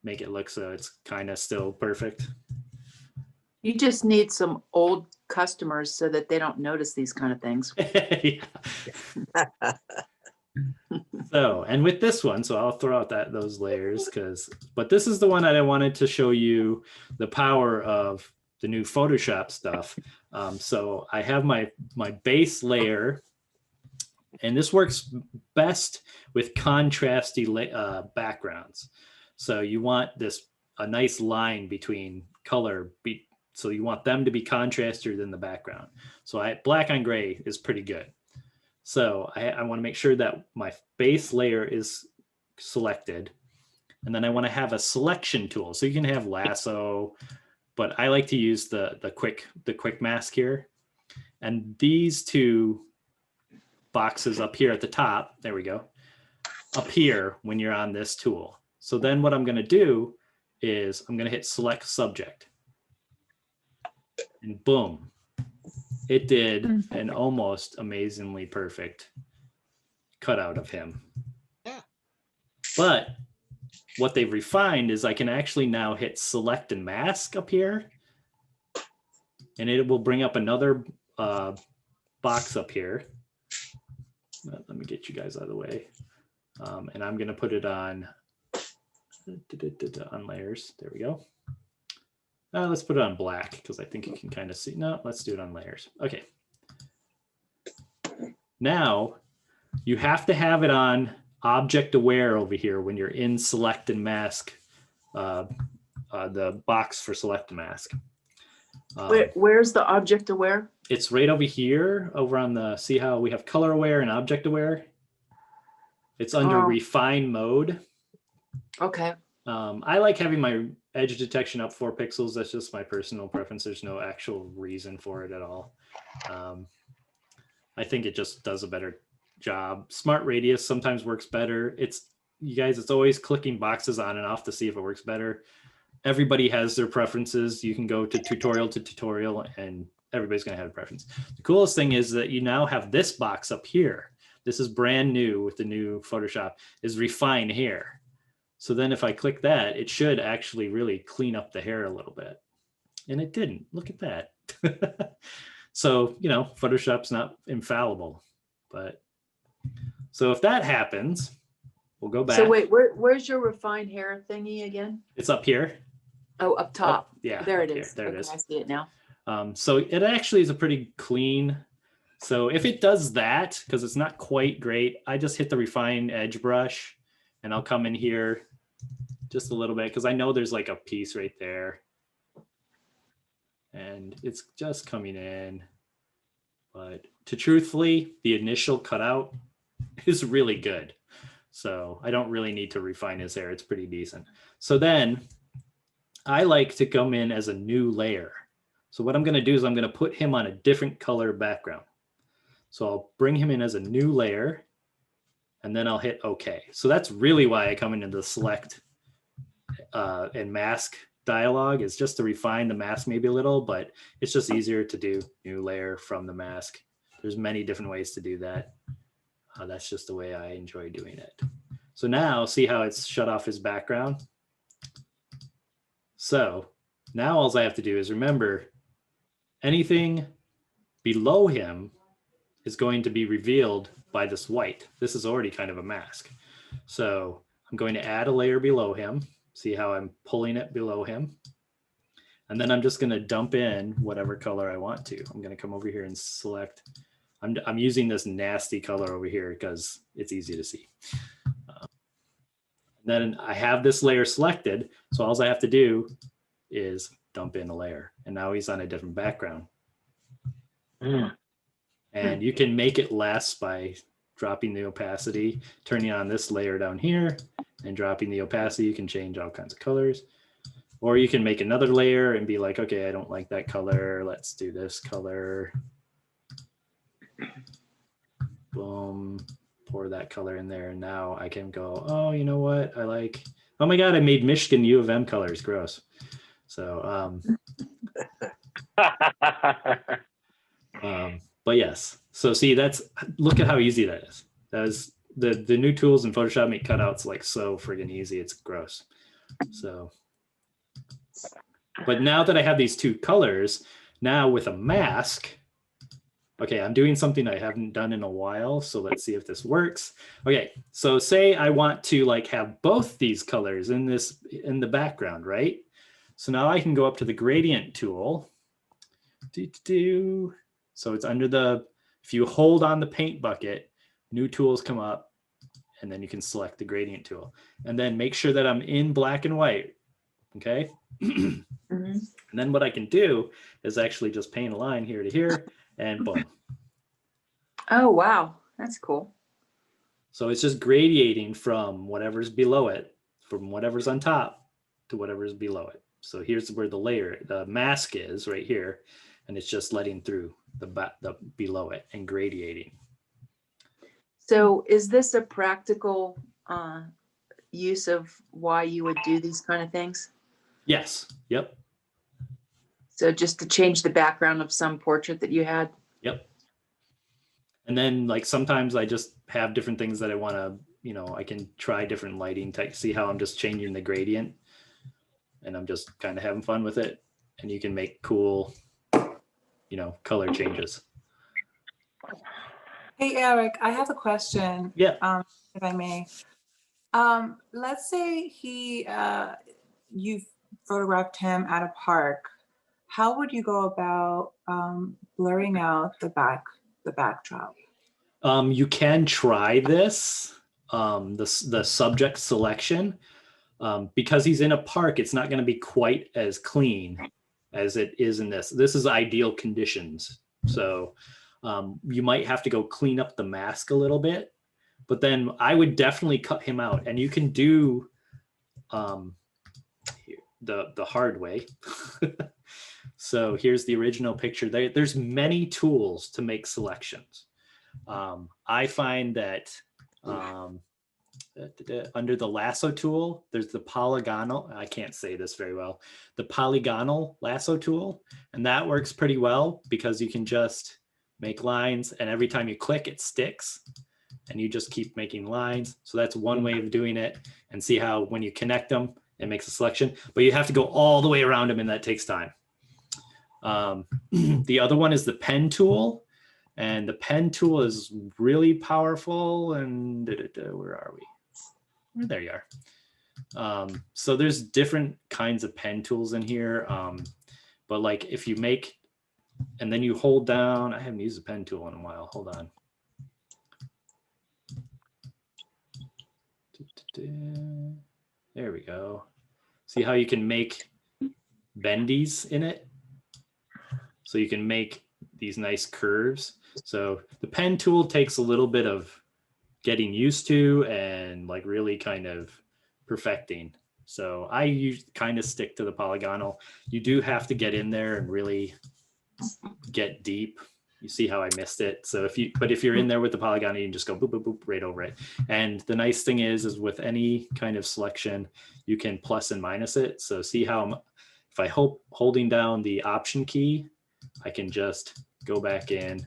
make it look so it's kind of still perfect. You just need some old customers so that they don't notice these kind of things. So, and with this one, so I'll throw out those layers but this is the one that I wanted to show you the power of the new Photoshop stuff. So I have my base layer, and this works best with contrasty backgrounds. So you want a nice line between color, so you want them to be contrastier than the background. So black on gray is pretty good. So I want to make sure that my base layer is selected, and then I want to have a selection tool. So you can have lasso, but I like to use the quick mask here. And these two boxes up here at the top, there we go, appear when you're on this tool. So then what I'm going to do is I'm going to hit select subject, and boom, it did an almost amazingly perfect cutout of him. Yeah. But what they've refined is I can actually now hit select and mask up here, and it will bring up another box up here. Let me get you guys out of the way. And I'm going to put it on layers. There we go. Let's put it on black because I think you can kind of see. No, let's do it on layers. Okay. Now you have to have it on object aware over here when you're in select and mask, the box for select and mask. Where's the object aware? It's right over here, over on see how we have color aware and object aware? It's under refine mode. Okay. I like having my edge detection up 4 pixels. That's just my personal preference. There's no actual reason for it at all. I think it just does a better job. Smart radius sometimes works better. You guys, it's always clicking boxes on and off to see if it works better. Everybody has their preferences. You can go to tutorial and everybody's going to have a preference. The coolest thing is that you now have this box up here. This is brand new with the new Photoshop, is refine hair. So then if I click that, it should actually really clean up the hair a little bit. And it didn't. Look at that. So, Photoshop's not infallible. But so if that happens, we'll go back. So wait, where's your refined hair thingy again? It's up here. Oh, up top. Yeah. There it is. There it is. I see it now. So it actually is a pretty clean. So if it does that, because it's not quite great, I just hit the refine edge brush and I'll come in here just a little bit because I know there's like a piece right there. And it's just coming in. But truthfully, the initial cutout is really good. So I don't really need to refine his hair. It's pretty decent. So then I like to come in as a new layer. So what I'm going to do is I'm going to put him on a different color background. So I'll bring him in as a new layer and then I'll hit OK. So that's really why I come into the select and mask dialog, is just to refine the mask maybe a little, but it's just easier to do new layer from the mask. There's many different ways to do that. That's just the way I enjoy doing it. So now see how it's shut off his background. So now all I have to do is remember anything below him is going to be revealed by this white. This is already kind of a mask. So I'm going to add a layer below him. See how I'm pulling it below him. And then I'm just going to dump in whatever color I want to. I'm going to come over here and select. I'm using this nasty color over here because it's easy to see. Then I have this layer selected. So all I have to do is dump in a layer. And now he's on a different background. And you can make it less by dropping the opacity, turning on this layer down here and dropping the opacity. You can change all kinds of colors. Or you can make another layer and be like, okay, I don't like that color. Let's do this color. Boom, pour that color in there. And now I can go, oh, you know what? I like, oh my God, I made Michigan U of M colors. Gross. So, but yes. So see, look at how easy that is. That is the new tools in Photoshop make cutouts like so friggin' easy. It's gross. So. But now that I have these two colors, now with a mask, okay, I'm doing something I haven't done in a while. So let's see if this works. Okay, so say I want to like have both these colors in the background, right? So now I can go up to the gradient tool. So it's under if you hold on the paint bucket, new tools come up, and then you can select the gradient tool. And then make sure that I'm in black and white, okay? And then what I can do is actually just paint a line here to here and boom. Oh, wow. That's cool. So it's just gradiating from whatever's below it, from whatever's on top to whatever's below it. So here's where the mask is right here. And it's just letting through the below it and gradiating. So is this a practical use of why you would do these kind of things? Yes. Yep. So just to change the background of some portrait that you had? Yep. And then like sometimes I just have different things that I want to, I can try different lighting to see how I'm just changing the gradient and I'm just kind of having fun with it. And you can make cool, color changes. Hey, Eric, I have a question. Yeah. If I may. Let's say you photographed him at a park. How would you go about blurring out the backdrop? You can try this, the subject selection. Because he's in a park, it's not going to be quite as clean as it is in this. This is ideal conditions. So you might have to go clean up the mask a little bit, but then I would definitely cut him out. And you can do the hard way. So here's the original picture. There's many tools to make selections. I find that under the lasso tool, there's the polygonal, I can't say this very well, the polygonal lasso tool. And that works pretty well because you can just make lines and every time you click, it sticks and you just keep making lines. So that's one way of doing it and see how when you connect them, it makes a selection, but you have to go all the way around them and that takes time. The other one is the pen tool. And the pen tool is really powerful. And where are we? Well, there you are. So there's different kinds of pen tools in here. But like if you make, and then you hold down, I haven't used a pen tool in a while. Hold on. There we go. See how you can make bendies in it? So you can make these nice curves. So the pen tool takes a little bit of getting used to and like really kind of perfecting. So I kind of stick to the polygonal. You do have to get in there and really get deep. You see how I missed it. So if you're in there with the polygon, you can just go boop, boop, boop right over it. And the nice thing is with any kind of selection, you can plus and minus it. So see how if I holding down the option key, I can just go back in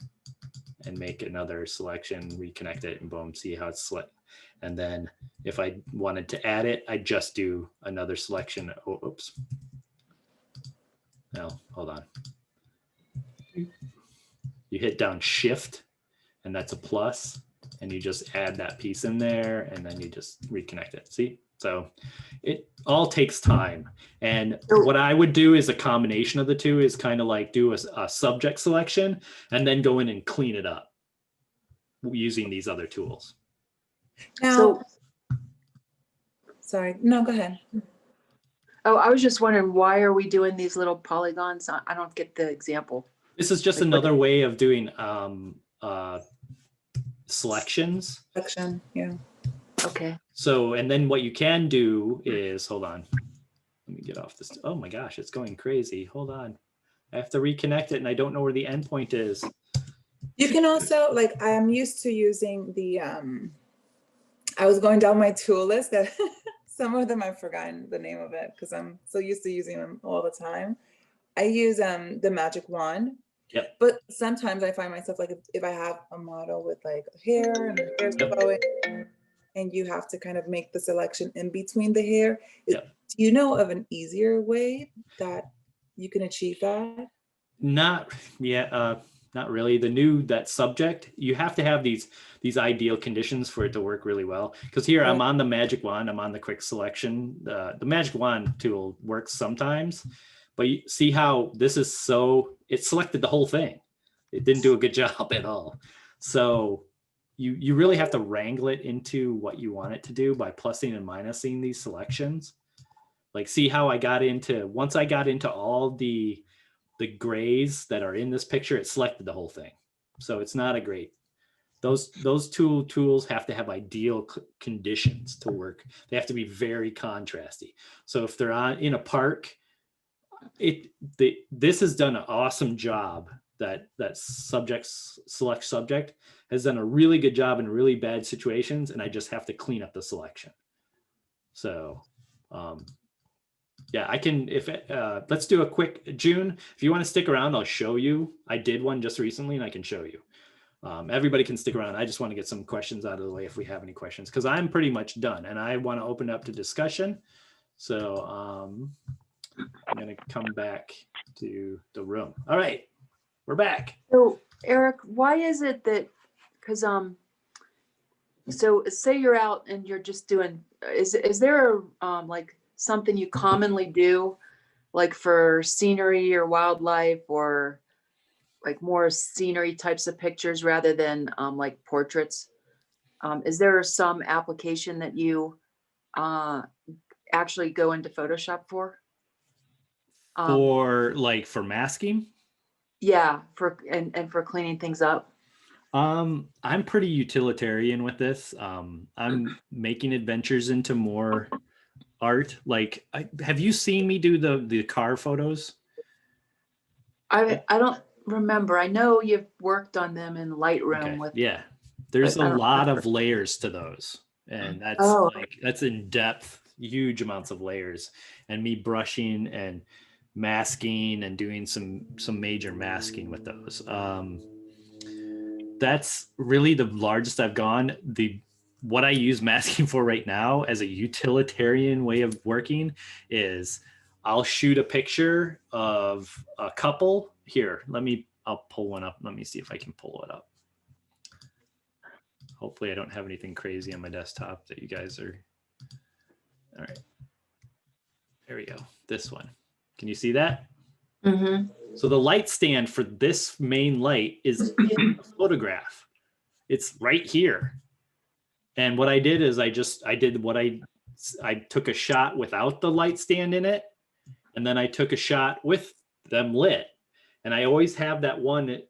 and make another selection, reconnect it, and boom, see how it's split. And then if I wanted to add it, I just do another selection. Oh, oops. No, hold on. You hit down Shift, and that's a plus, and you just add that piece in there, and then you just reconnect it. See? So it all takes time. And what I would do is a combination of the two is kind of like do a subject selection and then go in and clean it up using these other tools. Now, sorry, no, go ahead. Oh, I was just wondering, why are we doing these little polygons? I don't get the example. This is just another way of doing selections. Section, yeah. Okay. So, and then what you can do is, hold on, let me get off this. Oh my gosh, it's going crazy. Hold on. I have to reconnect it and I don't know where the endpoint is. You can also, like, I'm used to using the, I was going down my tool list that some of them I've forgotten the name of it because I'm so used to using them all the time. I use the magic wand. Yep. But sometimes I find myself like if I have a model with like hair and the hair's flowing and you have to kind of make the selection in between the hair. Yep. Do you know of an easier way that you can achieve that? Not really. That subject, you have to have these ideal conditions for it to work really well. Because here I'm on the magic wand, I'm on the quick selection. The magic wand tool works sometimes, but you see how this is it selected the whole thing. It didn't do a good job at all. So you really have to wrangle it into what you want it to do by plussing and minusing these selections. Like, see how once I got into all the grays that are in this picture, it selected the whole thing. So it's not a great, those tools have to have ideal conditions to work. They have to be very contrasty. So if they're in a park, this has done an awesome job. That select subject has done a really good job in really bad situations, and I just have to clean up the selection. So yeah, I can, let's do a quick, June, if you want to stick around, I'll show you. I did one just recently and I can show you. Everybody can stick around. I just want to get some questions out of the way if we have any questions, because I'm pretty much done and I want to open it up to discussion. So I'm going to come back to the room. All right, we're back. So Eric, why is it that, because so say you're out and you're just doing, is there like something you commonly do, like for scenery or wildlife, or like more scenery types of pictures rather than like portraits? Is there some application that you actually go into Photoshop for? For masking? Yeah, and for cleaning things up. I'm pretty utilitarian with this. I'm making adventures into more art. Like, have you seen me do the car photos? I don't remember. I know you've worked on them in Lightroom with. Yeah, there's a lot of layers to those, and that's in depth, huge amounts of layers, and me brushing and masking and doing some major masking with those. That's really the largest I've gone. What I use masking for right now as a utilitarian way of working is I'll shoot a picture of a couple. Here, I'll pull one up. Let me see if I can pull it up. Hopefully I don't have anything crazy on my desktop that you guys are. All right. There we go. This one. Can you see that? Mm-hmm. So the light stand for this main light is in the photograph. It's right here. And what I did is I took a shot without the light stand in it. And then I took a shot with them lit. And I always have that one.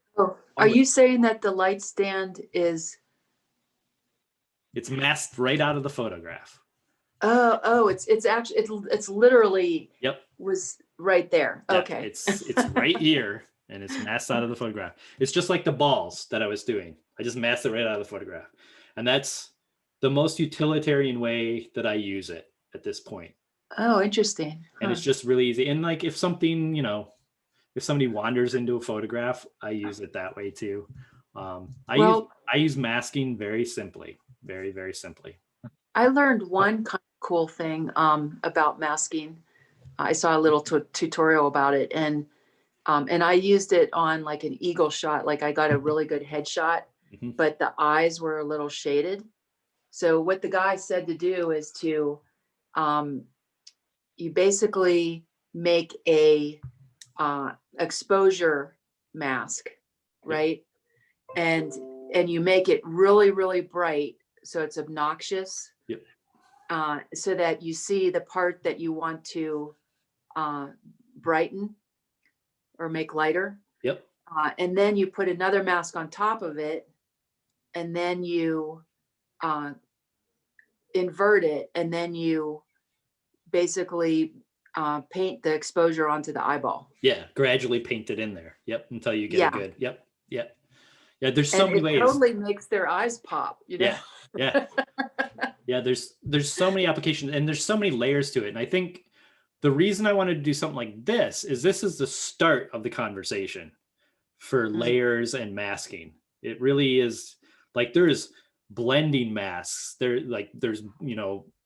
Are you saying that the light stand is? It's masked right out of the photograph. It's actually, it's literally. Yep. Was right there. Yeah, okay. It's right here and it's masked out of the photograph. It's just like the balls that I was doing. I just masked it right out of the photograph. And that's the most utilitarian way that I use it at this point. Oh, interesting. And it's just really easy. And like if something, if somebody wanders into a photograph, I use it that way too. I use masking very simply, very, very simply. I learned one kind of cool thing about masking. I saw a little tutorial about it, and I used it on like an eagle shot. Like I got a really good headshot, but the eyes were a little shaded. So what the guy said to do is to, you basically make a exposure mask, right? And you make it really, really bright, so it's obnoxious. Yep. So that you see the part that you want to brighten or make lighter. Yep. And then you put another mask on top of it and then you invert it, and then you basically paint the exposure onto the eyeball. Yeah, gradually paint it in there. Yep, until you get Yeah. a good. Yep, yep. Yeah, there's so And many it ways. totally makes their eyes pop, you know? Yeah, yeah. There's so many applications, and there's so many layers to it. And I think the reason I wanted to do something like this is the start of the conversation for layers and masking. It really is like there's blending masks. There's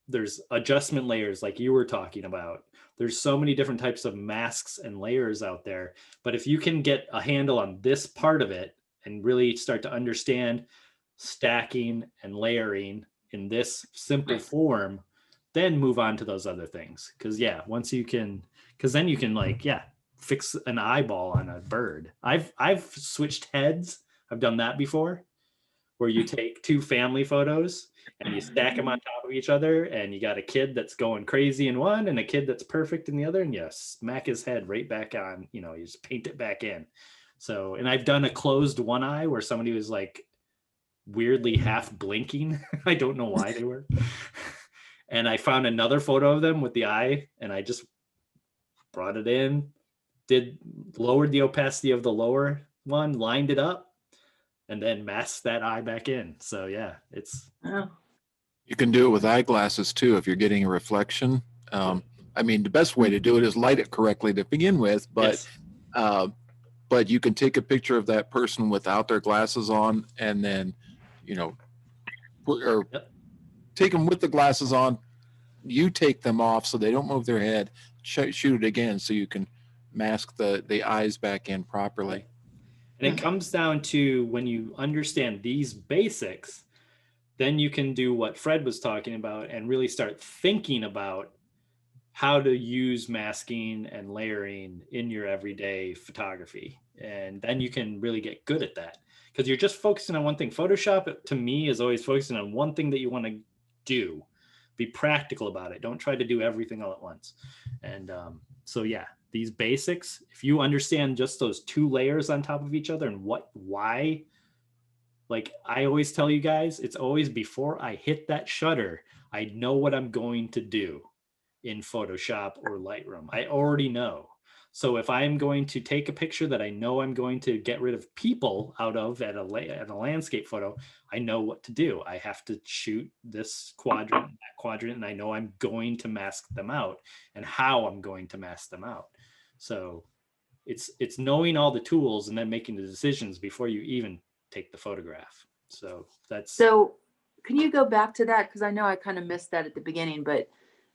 there's adjustment layers like you were talking about. There's so many different types of masks and layers out there. But if you can get a handle on this part of it and really start to understand stacking and layering in this simple form, then move on to those other things. Because once you can, because then you can fix an eyeball on a bird. I've switched heads. I've done that before, where you take two family photos and you stack them on top of each other, and you got a kid that's going crazy in one and a kid that's perfect in the other, and you smack his head right back on. You just paint it back in. So, and I've done a closed one eye where somebody was like weirdly half blinking. I don't know why they were. And I found another photo of them with the eye, and I just brought it in, lowered the opacity of the lower one, lined it up, and then masked that eye back in. So it's. Oh. You can do it with eyeglasses too if you're getting a reflection. I mean, the best way to do it is light it correctly to begin with, but but you can take a picture of that person without their glasses on, and then take them with the glasses on. You take them off so they don't move their head. Shoot it again so you can mask the eyes back in properly. And it comes down to when you understand these basics, then you can do what Fred was talking about and really start thinking about how to use masking and layering in your everyday photography. And then you can really get good at that, because you're just focusing on one thing. Photoshop, to me, is always focusing on one thing that you want to do. Be practical about it. Don't try to do everything all at once. And these basics, if you understand just those two layers on top of each other and why, like I always tell you guys, it's always before I hit that shutter, I know what I'm going to do in Photoshop or Lightroom. I already know. So if I'm going to take a picture that I know I'm going to get rid of people out of at a landscape photo, I know what to do. I have to shoot this quadrant, that quadrant, and I know I'm going to mask them out and how I'm going to mask them out. So it's knowing all the tools and then making the decisions before you even take the photograph. So can you go back to that? Because I know I kind of missed that at the beginning, but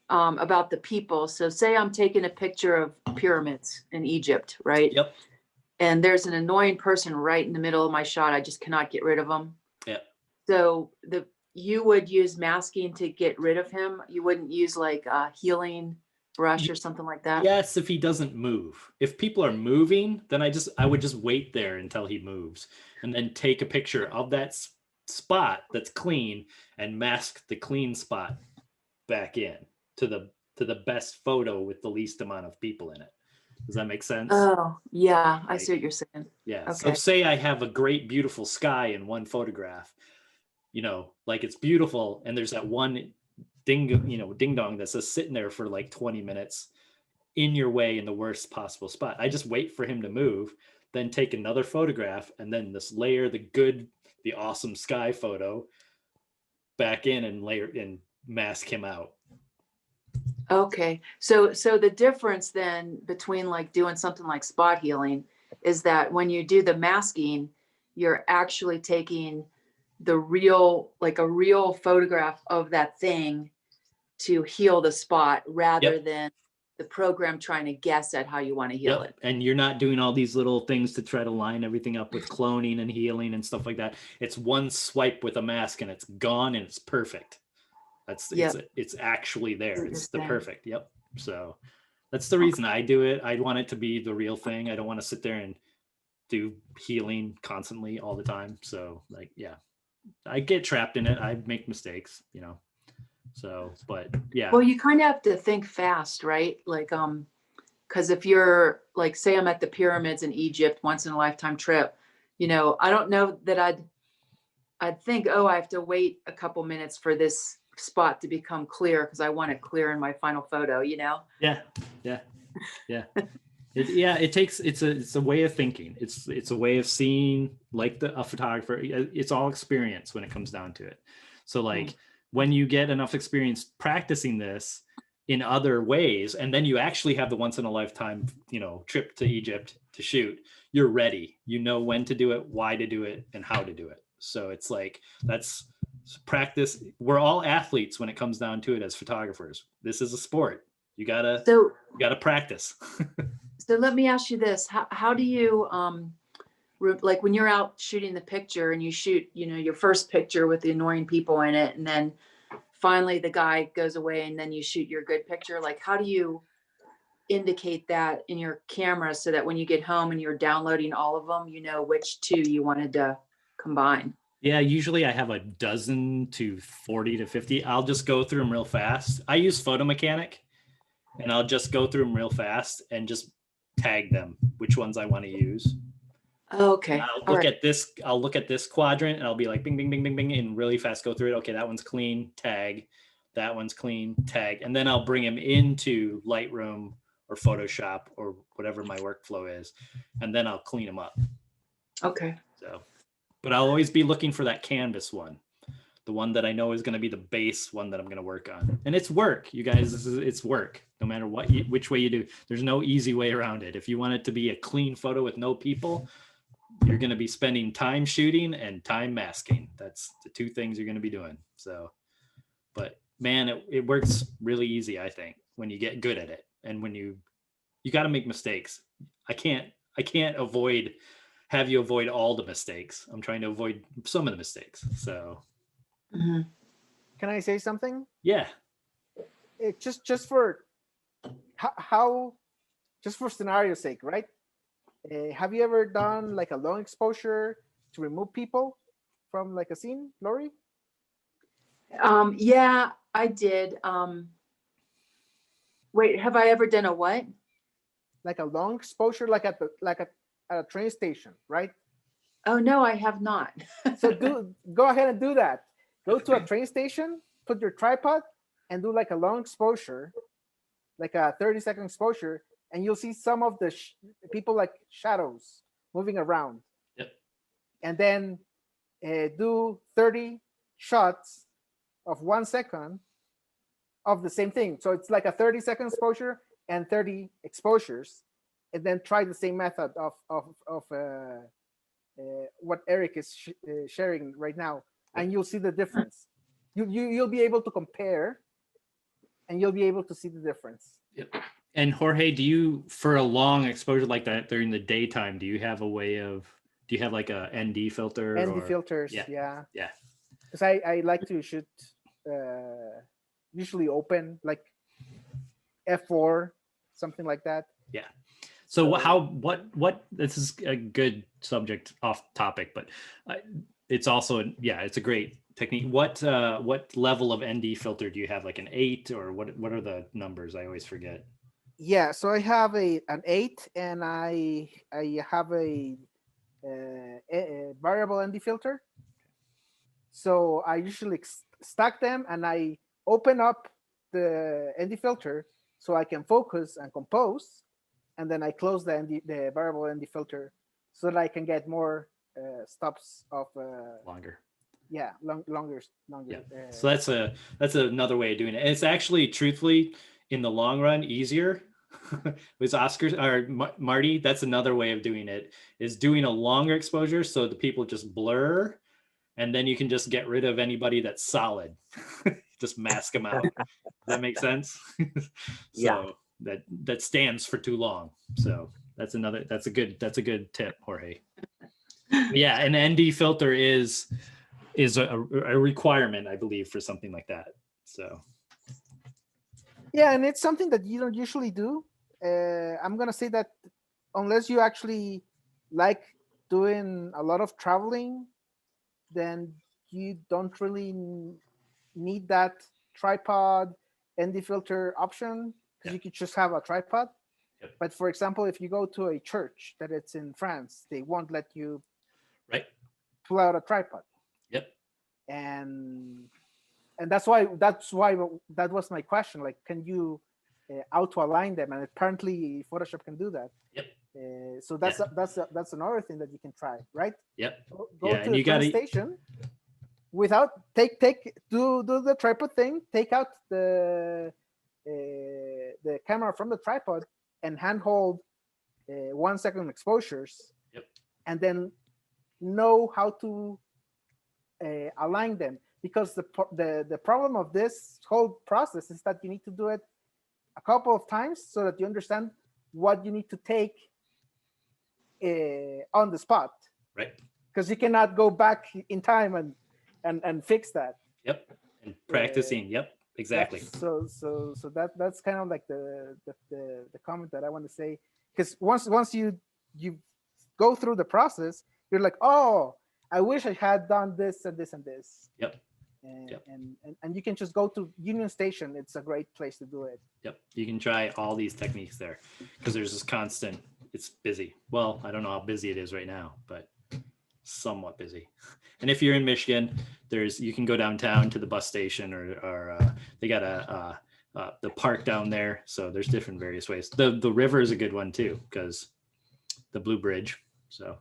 about the people. So say I'm taking a picture of pyramids in Egypt, right? Yep. And there's an annoying person right in the middle of my shot. I just cannot get rid of them. Yeah. So you would use masking to get rid of him. You wouldn't use like a healing brush or something like that. Yes, if he doesn't move. If people are moving, then I would just wait there until he moves, and then take a picture of that spot that's clean and mask the clean spot back in to the best photo with the least amount of people in it. Does that make sense? Oh, yeah, I see what you're saying. Yeah. Okay. So say I have a great, beautiful sky in one photograph, like it's beautiful, and there's that one ding dong that's just sitting there for like 20 minutes in your way in the worst possible spot. I just wait for him to move, then take another photograph, and then this layer the awesome sky photo back in and layer and mask him out. Okay. So the difference then between like doing something like spot healing is that when you do the masking, you're actually taking a real photograph of that thing to heal the spot rather than the program trying to guess at how you want to heal it. And you're not doing all these little things to try to line everything up with cloning and healing and stuff like that. It's one swipe with a mask and it's gone and it's perfect. It's actually there. It's the perfect. Yep. So that's the reason I do it. I want it to be the real thing. I don't want to sit there and do healing constantly all the time. So I get trapped in it. I make mistakes, So, but yeah. Well, you kind of have to think fast, right? Like, because if you're like, say I'm at the pyramids in Egypt, once in a lifetime trip, I don't know that I'd think, oh, I have to wait a couple minutes for this spot to become clear because I want it clear in my final photo, you know? Yeah. It's a way of thinking. It's a way of seeing, like a photographer. It's all experience when it comes down to it. So like when you get enough experience practicing this in other ways, and then you actually have the once in a lifetime, trip to Egypt to shoot, you're ready. You know when to do it, why to do it, and how to do it. So it's like, that's practice. We're all athletes when it comes down to it as photographers. This is a sport. You gotta practice. So let me ask you this. How do you, like when you're out shooting the picture and you shoot, your first picture with the annoying people in it, and then finally the guy goes away and then you shoot your good picture, like how do you indicate that in your camera so that when you get home and you're downloading all of them, you know which two you wanted to combine? Yeah, usually I have a dozen to 40 to 50. I'll just go through them real fast. I use Photo Mechanic, and I'll just go through them real fast and just tag them, which ones I want to use. Okay. I'll look at this quadrant and I'll be like, bing, bing, bing, bing, bing, and really fast go through it. Okay, that one's clean, tag. That one's clean, tag. And then I'll bring them into Lightroom or Photoshop or whatever my workflow is. And then I'll clean them up. Okay. So, but I'll always be looking for that canvas one, the one that I know is going to be the base one that I'm going to work on. And it's work, you guys. It's work, no matter which way you do. There's no easy way around it. If you want it to be a clean photo with no people, you're going to be spending time shooting and time masking. That's the two things you're going to be doing. So, but man, it works really easy, I think, when you get good at it. And when you got to make mistakes. I can't have you avoid all the mistakes. I'm trying to avoid some of the mistakes. So. Can I say something? Yeah. It just for how just for scenario sake, right? Have you ever done like a long exposure to remove people from like a scene, Lori? Yeah, I did. Wait, have I ever done a what? Like a long exposure, like at a train station, right? Oh no, I have not. So go ahead and do that. Go to a train station, put your tripod, and do like a long exposure, like a 30-second exposure, and you'll see some of the people like shadows moving around. Yep. And then do 30 shots of 1 second of the same thing. So it's like a 30-second exposure and 30 exposures, and then try the same method of what Eric is sharing right now, and you'll see the difference. You'll be able to compare, and you'll be able to see the difference. Yep. And Jorge, do you, for a long exposure like that during the daytime, do you have like a ND filter? ND filters, yeah. Because I like to shoot usually open, like f4, something like that. Yeah. So what this is a good subject off topic, but it's also, it's a great technique. What level of ND filter do you have? Like an 8, or what are the numbers? I always forget. Yeah, so I have an 8, and I have a variable ND filter. So I usually stack them, and I open up the ND filter so I can focus and compose, and then I close the variable ND filter so that I can get more stops of longer. Yeah, longer. Yeah. So that's another way of doing it. And it's actually, truthfully, in the long run, easier. With Oscar or Marty, that's another way of doing it, is doing a longer exposure so the people just blur, and then you can just get rid of anybody that's solid. Just mask them out. Does that make sense? So that stands for too long. So that's a good tip, Jorge. Yeah, an ND filter is a requirement, I believe, for something like that. So yeah, and it's something that you don't usually do. I'm gonna say that unless you actually like doing a lot of traveling, then you don't really need that tripod ND filter option, because you could just have a tripod. Yep. But for example, if you go to a church that it's in France, they won't let you pull out a tripod. Yep. And that's why that was my question. Like, can you auto align them? And apparently Photoshop can do that. Yep. So that's another thing that you can try, right? Yep. Go Yeah, to and the you gotta station without do the tripod thing. Take out the camera from the tripod and handhold 1 second exposures. Yep. And then know how to align them, because the problem of this whole process is that you need to do it a couple of times so that you understand what you need to take on the spot. Right. Because you cannot go back in time and fix that. Yep. And practicing. Yep. Exactly. So that's kind of like the comment that I want to say. Because once you go through the process, you're like, oh, I wish I had done this and this and this. Yep. And you can just go to Union Station. It's a great place to do it. Yep. You can try all these techniques there because there's this constant, it's busy. Well, I don't know how busy it is right now, but somewhat busy. And if you're in Michigan, you can go downtown to the bus station or they got the park down there. So there's different various ways. The river is a good one too, because the Blue Bridge. So,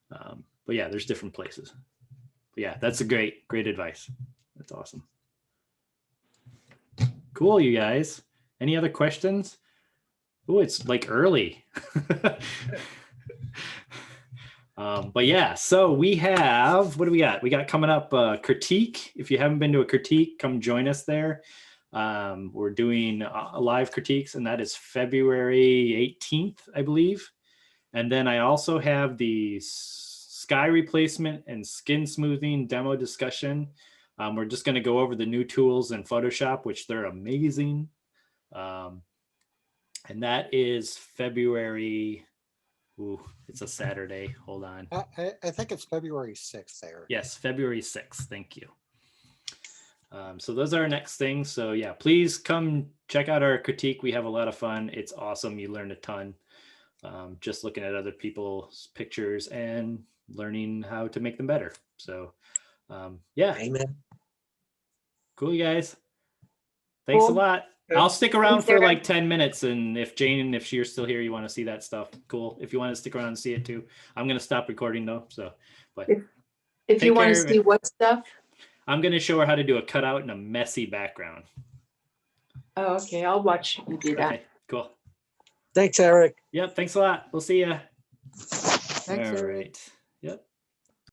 but yeah, there's different places. But yeah, that's a great advice. That's awesome. Cool, you guys. Any other questions? Oh, it's like early. But yeah, so we have, what do we got? We got coming up critique. If you haven't been to a critique, come join us there. We're doing live critiques, and that is February 18th, I believe. And then I also have the sky replacement and skin smoothing demo discussion. We're just going to go over the new tools in Photoshop, which they're amazing. And that is February. Ooh, it's a Saturday. Hold on. I think it's February 6th there. Yes, February 6th. Thank you. So those are our next things. So yeah, please come check out our critique. We have a lot of fun. It's awesome. You learn a ton. Just looking at other people's pictures and learning how to make them better. So yeah. Amen. Cool, you guys. Thanks a lot. I'll stick around for like 10 minutes. And if Jane, if you're still here, you want to see that stuff, cool. If you want to stick around and see it too. I'm going to stop recording though. So, but if you want to see what stuff, I'm going to show her how to do a cutout in a messy background. Oh, okay. I'll watch you do that. Okay, cool. Thanks, Eric. Yep. Thanks a lot. We'll see ya. Thanks, All Eric. right. Yep.